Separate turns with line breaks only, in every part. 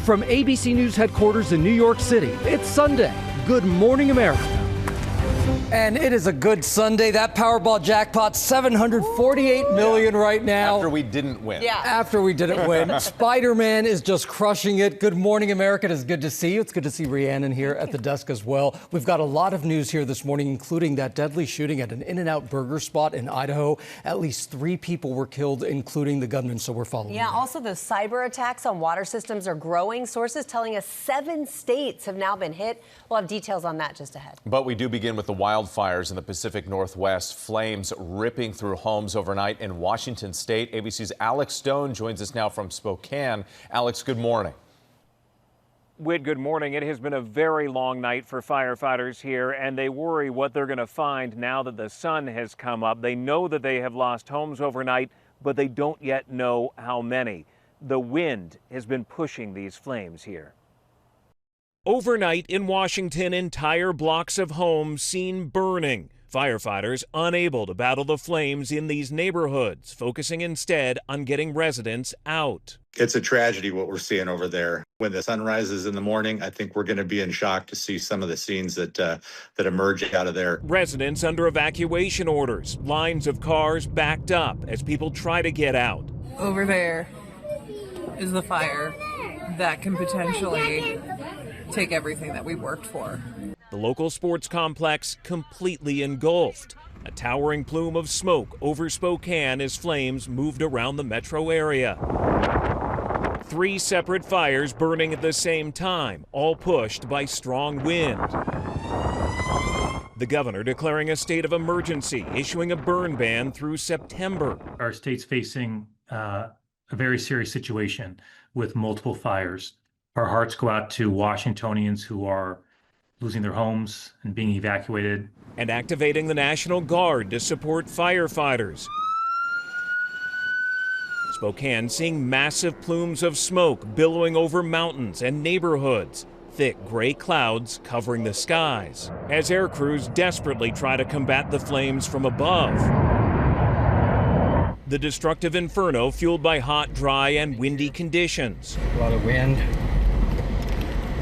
From ABC News headquarters in New York City, it's Sunday. Good morning, America.
And it is a good Sunday. That Powerball jackpot, $748 million right now.
After we didn't win.
Yeah.
After we didn't win. Spider-Man is just crushing it. Good morning, America. It is good to see you. It's good to see Rhiannon here at the desk as well. We've got a lot of news here this morning, including that deadly shooting at an In-N-Out burger spot in Idaho. At least 3 people were killed, including the gunman, so we're following.
Yeah, also the cyber attacks on water systems are growing. Sources telling us 7 states have now been hit. We'll have details on that just ahead.
But we do begin with the wildfires in the Pacific Northwest. Flames ripping through homes overnight in Washington state. ABC's Alex Stone joins us now from Spokane. Alex, good morning.
Whit, good morning. It has been a very long night for firefighters here, and they worry what they're going to find now that the sun has come up. They know that they have lost homes overnight, but they don't yet know how many. The wind has been pushing these flames here. Overnight in Washington, entire blocks of homes seen burning. Firefighters unable to battle the flames in these neighborhoods, focusing instead on getting residents out.
It's a tragedy what we're seeing over there. When the sun rises in the morning, I think we're going to be in shock to see some of the scenes that emerge out of there.
Residents under evacuation orders, lines of cars backed up as people try to get out.
Over there is the fire that can potentially take everything that we worked for.
The local sports complex completely engulfed. A towering plume of smoke over Spokane as flames moved around the metro area. 3 separate fires burning at the same time, all pushed by strong wind. The governor declaring a state of emergency, issuing a burn ban through September.
Our state's facing a very serious situation with multiple fires. Our hearts go out to Washingtonians who are losing their homes and being evacuated.
And activating the National Guard to support firefighters. Spokane seeing massive plumes of smoke billowing over mountains and neighborhoods. Thick gray clouds covering the skies as air crews desperately try to combat the flames from above. The destructive inferno fueled by hot, dry, and windy conditions.
A lot of wind.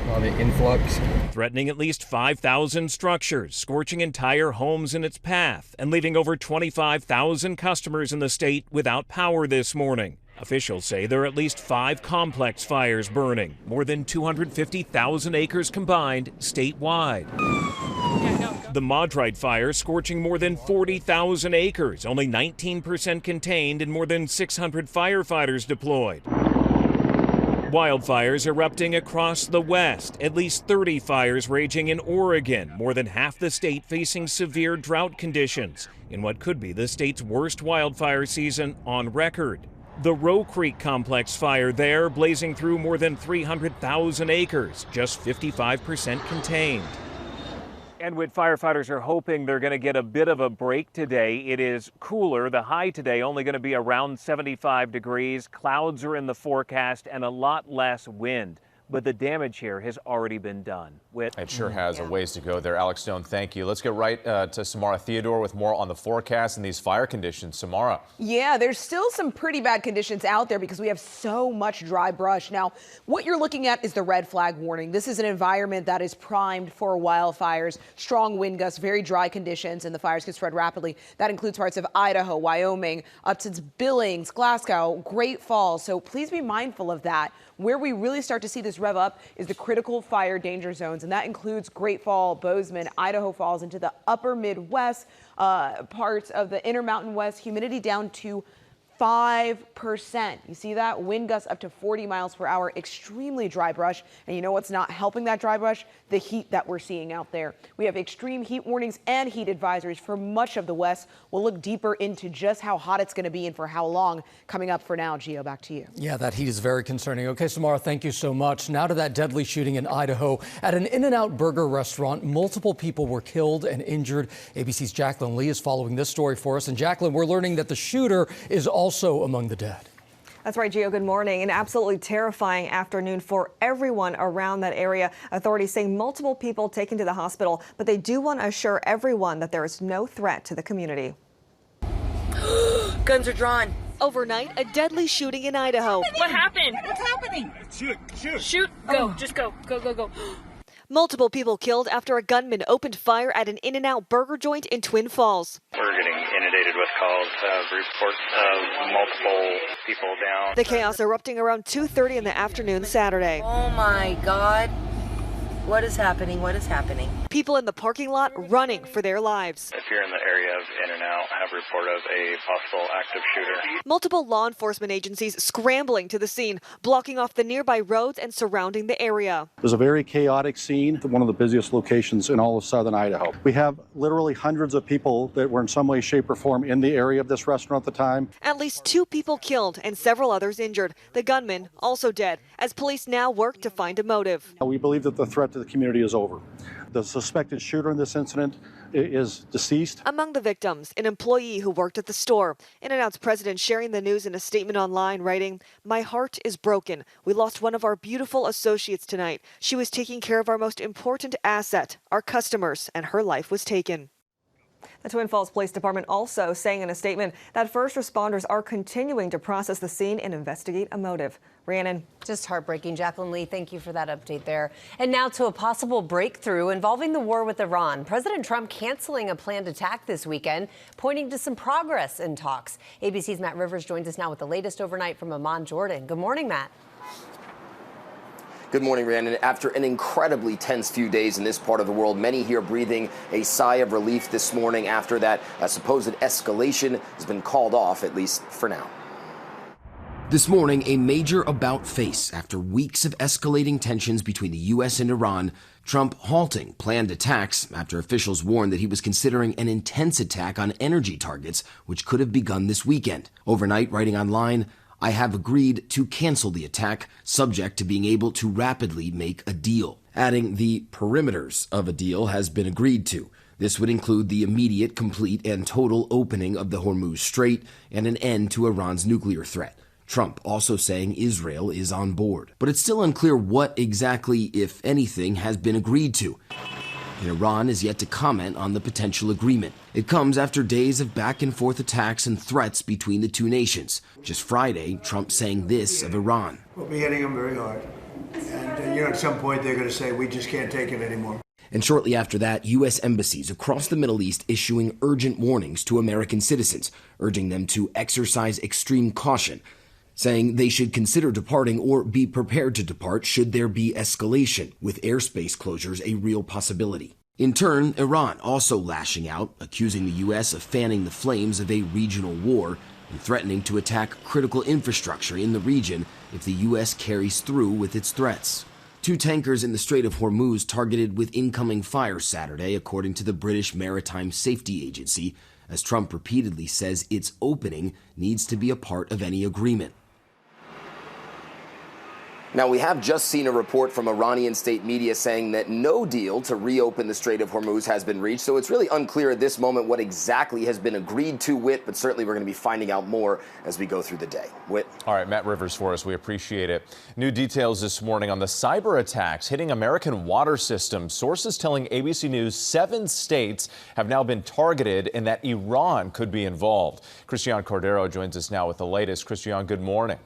A lot of influx.
Threatening at least 5,000 structures, scorching entire homes in its path, and leaving over 25,000 customers in the state without power this morning. Officials say there are at least 5 complex fires burning, more than 250,000 acres combined statewide. The Maudrite fire scorching more than 40,000 acres, only 19% contained and more than 600 firefighters deployed. Wildfires erupting across the West, at least 30 fires raging in Oregon, more than half the state facing severe drought conditions in what could be the state's worst wildfire season on record. The Roe Creek Complex fire there blazing through more than 300,000 acres, just 55% contained. And with firefighters are hoping they're going to get a bit of a break today. It is cooler. The high today only going to be around 75 degrees. Clouds are in the forecast and a lot less wind. But the damage here has already been done. Whit?
It sure has a ways to go there. Alex Stone, thank you. Let's get right to Samara Theodore with more on the forecast and these fire conditions. Samara.
Yeah, there's still some pretty bad conditions out there because we have so much dry brush. Now, what you're looking at is the red flag warning. This is an environment that is primed for wildfires, strong wind gusts, very dry conditions, and the fires can spread rapidly. That includes parts of Idaho, Wyoming, up to Billings, Glasgow, Great Falls. So please be mindful of that. Where we really start to see this rev up is the critical fire danger zones, and that includes Great Falls, Bozeman, Idaho Falls, into the upper Midwest, parts of the Intermountain West, humidity down to 5%. You see that? Wind gusts up to 40 miles per hour, extremely dry brush. And you know what's not helping that dry brush? The heat that we're seeing out there. We have extreme heat warnings and heat advisories for much of the West. We'll look deeper into just how hot it's going to be and for how long coming up. For now, Gio, back to you.
Yeah, that heat is very concerning. Okay, Samara, thank you so much. Now to that deadly shooting in Idaho. At an In-N-Out burger restaurant, multiple people were killed and injured. ABC's Jacqueline Lee is following this story for us. And Jacqueline, we're learning that the shooter is also among the dead.
That's right, Gio. Good morning. An absolutely terrifying afternoon for everyone around that area. Authorities saying multiple people taken to the hospital, but they do want to assure everyone that there is no threat to the community.
Guns are drawn.
Overnight, a deadly shooting in Idaho.
What happened? What's happening? Shoot. Go. Just go. Go.
Multiple people killed after a gunman opened fire at an In-N-Out burger joint in Twin Falls.
We're getting inundated with calls, reports of multiple people down.
The chaos erupting around 2:30 in the afternoon Saturday.
Oh my God. What is happening? What is happening?
People in the parking lot running for their lives.
If you're in the area of In-N-Out, have a report of a possible active shooter.
Multiple law enforcement agencies scrambling to the scene, blocking off the nearby roads and surrounding the area.
It was a very chaotic scene, one of the busiest locations in all of southern Idaho. We have literally hundreds of people that were in some way, shape, or form in the area of this restaurant at the time.
At least 2 people killed and several others injured. The gunman also dead, as police now work to find a motive.
We believe that the threat to the community is over. The suspected shooter in this incident is deceased.
Among the victims, an employee who worked at the store. In-N-Out's president sharing the news in a statement online, writing, "My heart is broken. We lost one of our beautiful associates tonight. She was taking care of our most important asset, our customers, and her life was taken." The Twin Falls Police Department also saying in a statement that first responders are continuing to process the scene and investigate a motive. Rhiannon.
Just heartbreaking. Jacqueline Lee, thank you for that update there. And now to a possible breakthrough involving the war with Iran. President Trump canceling a planned attack this weekend, pointing to some progress in talks. ABC's Matt Rivers joins us now with the latest overnight from Amman, Jordan. Good morning, Matt.
Good morning, Rhiannon. After an incredibly tense few days in this part of the world, many here breathing a sigh of relief this morning after that supposed escalation has been called off, at least for now.
This morning, a major about-face after weeks of escalating tensions between the U.S. and Iran, Trump halting planned attacks after officials warned that he was considering an intense attack on energy targets, which could have begun this weekend. Overnight, writing online, "I have agreed to cancel the attack, subject to being able to rapidly make a deal." Adding, the perimeters of a deal has been agreed to. This would include the immediate, complete, and total opening of the Hormuz Strait and an end to Iran's nuclear threat. Trump also saying Israel is on board. But it's still unclear what exactly, if anything, has been agreed to. And Iran is yet to comment on the potential agreement. It comes after days of back-and-forth attacks and threats between the two nations. Just Friday, Trump saying this of Iran.
We'll be hitting them very hard. And, at some point they're going to say, we just can't take it anymore.
And shortly after that, U.S. embassies across the Middle East issuing urgent warnings to American citizens, urging them to exercise extreme caution, saying they should consider departing or be prepared to depart should there be escalation, with airspace closures a real possibility. In turn, Iran also lashing out, accusing the U.S. of fanning the flames of a regional war and threatening to attack critical infrastructure in the region if the U.S. carries through with its threats. 2 tankers in the Strait of Hormuz targeted with incoming fire Saturday, according to the British Maritime Safety Agency, as Trump repeatedly says its opening needs to be a part of any agreement.
Now, we have just seen a report from Iranian state media saying that no deal to reopen the Strait of Hormuz has been reached, so it's really unclear at this moment what exactly has been agreed to, Whit, but certainly we're going to be finding out more as we go through the day. Whit.
All right, Matt Rivers for us. We appreciate it. New details this morning on the cyber attacks hitting American water systems. Sources telling ABC News 7 states have now been targeted and that Iran could be involved. Christiane Cordero joins us now with the latest. Christiane, good morning.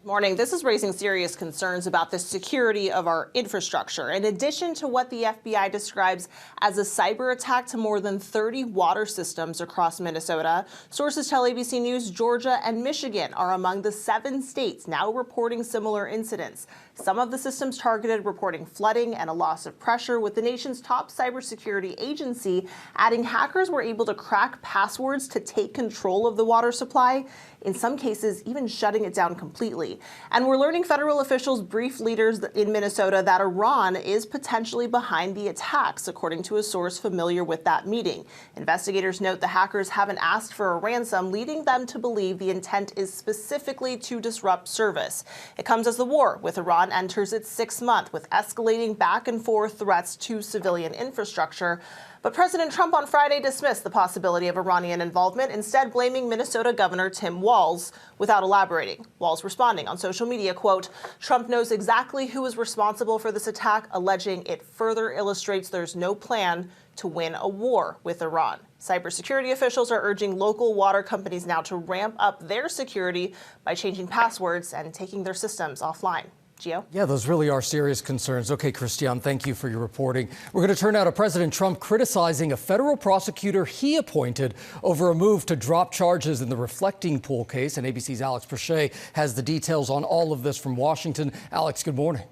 Morning. This is raising serious concerns about the security of our infrastructure. In addition to what the FBI describes as a cyber attack to more than 30 water systems across Minnesota, sources tell ABC News Georgia and Michigan are among the 7 states now reporting similar incidents. Some of the systems targeted reporting flooding and a loss of pressure, with the nation's top cybersecurity agency adding hackers were able to crack passwords to take control of the water supply, in some cases even shutting it down completely. And we're learning federal officials briefed leaders in Minnesota that Iran is potentially behind the attacks, according to a source familiar with that meeting. Investigators note the hackers haven't asked for a ransom, leading them to believe the intent is specifically to disrupt service. It comes as the war with Iran Iran enters its 6th month with escalating back and forth threats to civilian infrastructure. But President Trump on Friday dismissed the possibility of Iranian involvement, instead blaming Minnesota Governor Tim Walz without elaborating. Walz responding on social media, quote, "Trump knows exactly who is responsible for this attack, alleging it further illustrates there's no plan to win a war with Iran." Cybersecurity officials are urging local water companies now to ramp up their security by changing passwords and taking their systems offline. Gio?
Yeah, those really are serious concerns. Okay, Christiane, thank you for your reporting. We're going to turn now to President Trump criticizing a federal prosecutor he appointed over a move to drop charges in the reflecting pool case. And ABC's Alex Prochet has the details on all of this from Washington. Alex, good morning.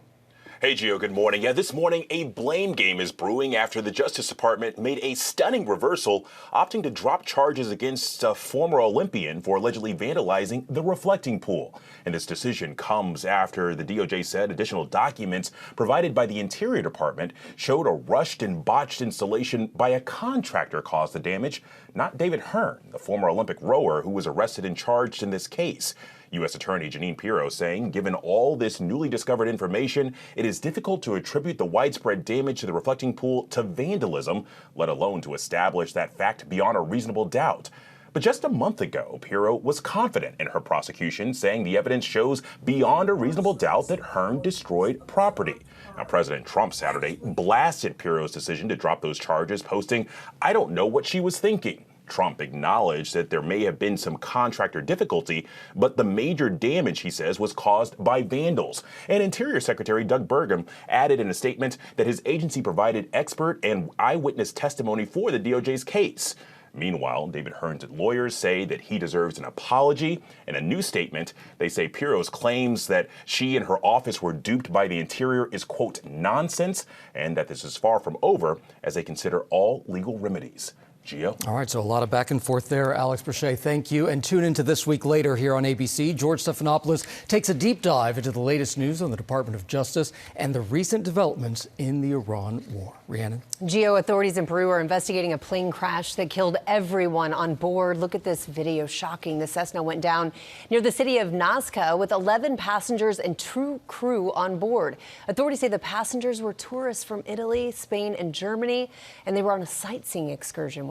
Hey, Gio, good morning. Yeah, this morning, a blame game is brewing after the Justice Department made a stunning reversal, opting to drop charges against a former Olympian for allegedly vandalizing the reflecting pool. And this decision comes after the DOJ said additional documents provided by the Interior Department showed a rushed and botched installation by a contractor caused the damage, not David Hearn, the former Olympic rower who was arrested and charged in this case. U.S. Attorney Jeanine Pirro saying, given all this newly discovered information, it is difficult to attribute the widespread damage to the reflecting pool to vandalism, let alone to establish that fact beyond a reasonable doubt. But just a month ago, Pirro was confident in her prosecution, saying the evidence shows beyond a reasonable doubt that Hearn destroyed property. Now, President Trump Saturday blasted Pirro's decision to drop those charges, posting, "I don't know what she was thinking." Trump acknowledged that there may have been some contractor difficulty, but the major damage, he says, was caused by vandals. And Interior Secretary Doug Burgum added in a statement that his agency provided expert and eyewitness testimony for the DOJ's case. Meanwhile, David Hearn's lawyers say that he deserves an apology. In a new statement, they say Pirro's claims that she and her office were duped by the Interior is, quote, nonsense, and that this is far from over as they consider all legal remedies. Gio?
All right, so a lot of back and forth there. Alex Prochet, thank you. And tune into This Week Later here on ABC. George Stephanopoulos takes a deep dive into the latest news on the Department of Justice and the recent developments in the Iran war. Rhiannon?
Geo, authorities in Peru are investigating a plane crash that killed everyone on board. Look at this video, shocking. The Cessna went down near the city of Nazca with 11 passengers and 2 crew on board. Authorities say the passengers were tourists from Italy, Spain, and Germany, and they were on a sightseeing excursion.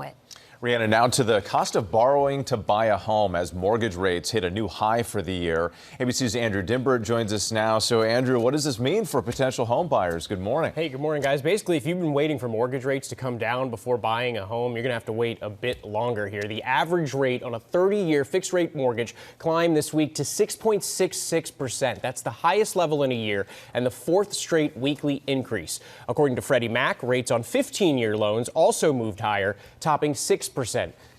Rhiannon, now to the cost of borrowing to buy a home as mortgage rates hit a new high for the year. ABC's Andrew Dymburt joins us now. So, Andrew, what does this mean for potential home buyers? Good morning.
Hey, good morning, guys. Basically, if you've been waiting for mortgage rates to come down before buying a home, you're going to have to wait a bit longer here. The average rate on a 30-year fixed-rate mortgage climbed this week to 6.66%. That's the highest level in a year and the 4th straight weekly increase. According to Freddie Mac, rates on 15-year loans also moved higher, topping 6%.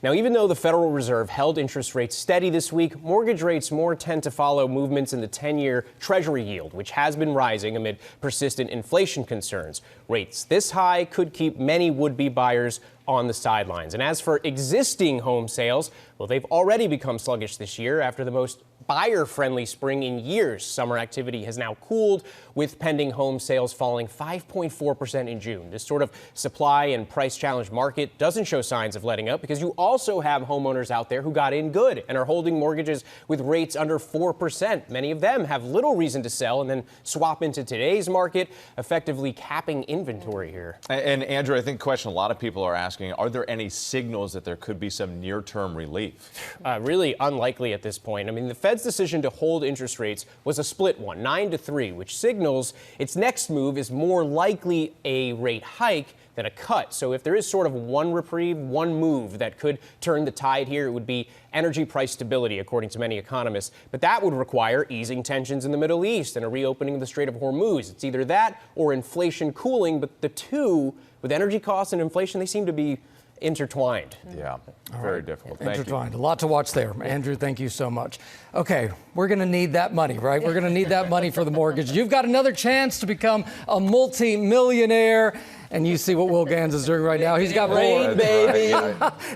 Now, even though the Federal Reserve held interest rates steady this week, mortgage rates more tend to follow movements in the 10-year Treasury yield, which has been rising amid persistent inflation concerns. Rates this high could keep many would-be buyers on the sidelines. And as for existing home sales, well, they've already become sluggish this year after the most buyer-friendly spring in years. Summer activity has now cooled, with pending home sales falling 5.4% in June. This sort of supply and price-challenged market doesn't show signs of letting up because you also have homeowners out there who got in good and are holding mortgages with rates under 4%. Many of them have little reason to sell and then swap into today's market, effectively capping inventory here.
And Andrew, I think the question a lot of people are asking, are there any signals that there could be some near-term relief?
Really unlikely at this point. I mean, the Fed's decision to hold interest rates was a split one, 9-3, which signals its next move is more likely a rate hike than a cut. So if there is sort of one reprieve, one move that could turn the tide here, it would be energy price stability, according to many economists. But that would require easing tensions in the Middle East and a reopening of the Strait of Hormuz. It's either that or inflation cooling, but the two, with energy costs and inflation, they seem to be intertwined.
Yeah, very difficult. Thank
Intertwined.
you.
A lot to watch there. Andrew, thank you so much. Okay, we're going to need that money, right? We're going to need that money for the mortgage. You've got another chance to become a multi-millionaire. and you see what Will Gans is doing right now. He's got
Rain,
more.
baby.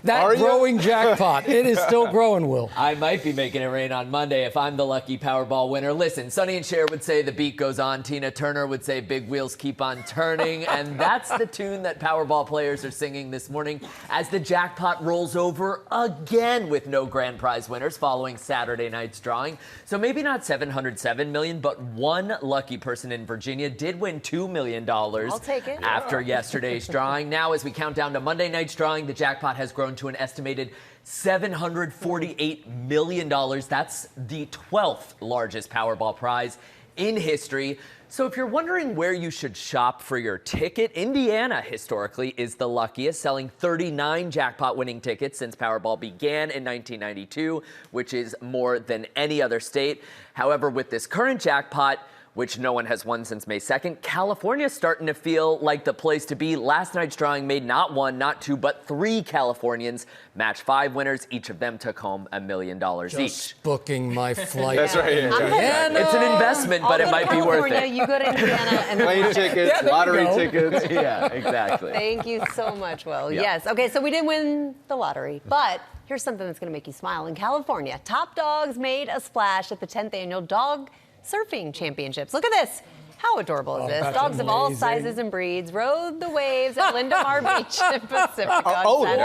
That growing jackpot. It is still growing, Will.
I might be making it rain on Monday if I'm the lucky Powerball winner. Listen, Sonny and Cher would say the beat goes on. Tina Turner would say big wheels keep on turning. And that's the tune that Powerball players are singing this morning as the jackpot rolls over again with no grand prize winners following Saturday night's drawing. So maybe not $707 million, but one lucky person in Virginia did win $2 million.
I'll take it.
After yesterday's drawing. Now, as we count down to Monday night's drawing, the jackpot has grown to an estimated $748 million. That's the 12th largest Powerball prize in history. So if you're wondering where you should shop for your ticket, Indiana historically is the luckiest, selling 39 jackpot-winning tickets since Powerball began in 1992, which is more than any other state. However, with this current jackpot, which no one has won since May 2nd, California's starting to feel like the place to be. Last night's drawing made not one, not two, but three Californians match 5 winners. Each of them took home $1 million each.
Booking my flight.
That's right.
Indiana.
It's an investment, but it might be worth it.
You go to Indiana and
plane tickets, lottery tickets.
Yeah, exactly.
Thank you so much, Will.
Yeah.
Yes. Okay, so we didn't win the lottery, but here's something that's going to make you smile. In California, top dogs made a splash at the 10th annual Dog Surfing Championships. Look at this. How adorable is this?
that's
Dogs of all
amazing.
sizes and breeds rode the waves at Lindemar Beach in Pacific on
Oh,
Saturday.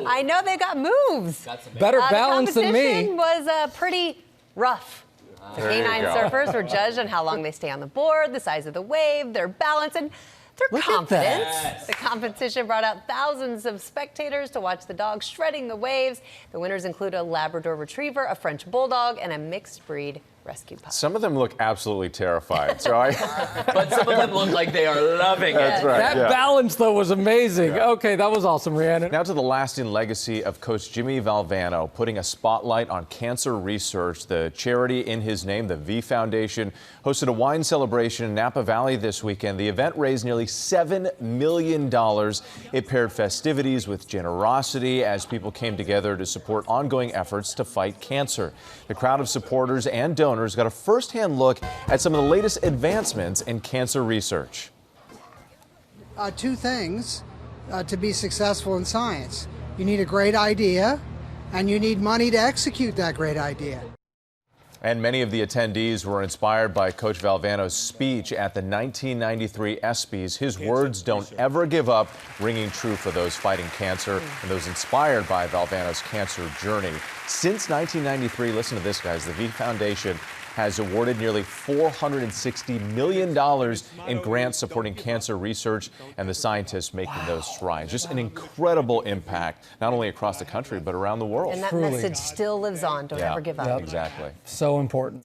no.
I know they got moves.
Better balance
the
than me.
competition was pretty rough. The
There you
canine
go.
surfers were judged on how long they stay on the board, the size of the wave, their balance, and their
Look at
confidence.
that.
The competition brought out thousands of spectators to watch the dogs shredding the waves. The winners include a Labrador Retriever, a French Bulldog, and a mixed breed rescue pup.
Some of them look absolutely terrified.
But some of them look like they are loving it.
That's right.
That
yeah.
balance, though, was amazing. Okay, that was awesome, Rhiannon.
Now to the lasting legacy of Coach Jimmy Valvano, putting a spotlight on cancer research. The charity in his name, the V Foundation, hosted a wine celebration in Napa Valley this weekend. The event raised nearly $7 million. It paired festivities with generosity as people came together to support ongoing efforts to fight cancer. The crowd of supporters and donors got a first-hand look at some of the latest advancements in cancer research.
Two things to be successful in science. You need a great idea, and you need money to execute that great idea.
And many of the attendees were inspired by Coach Valvano's speech at the 1993 ESPYs. His words, "Don't ever give up," ringing true for those fighting cancer and those inspired by Valvano's cancer journey. Since 1993, listen to this, guys, the V Foundation has awarded nearly $460 million in grants supporting cancer research and the scientists making those strides. Just an incredible impact, not only across the country, but around the world.
And that message still lives on. Don't ever give up.
Exactly.
So important.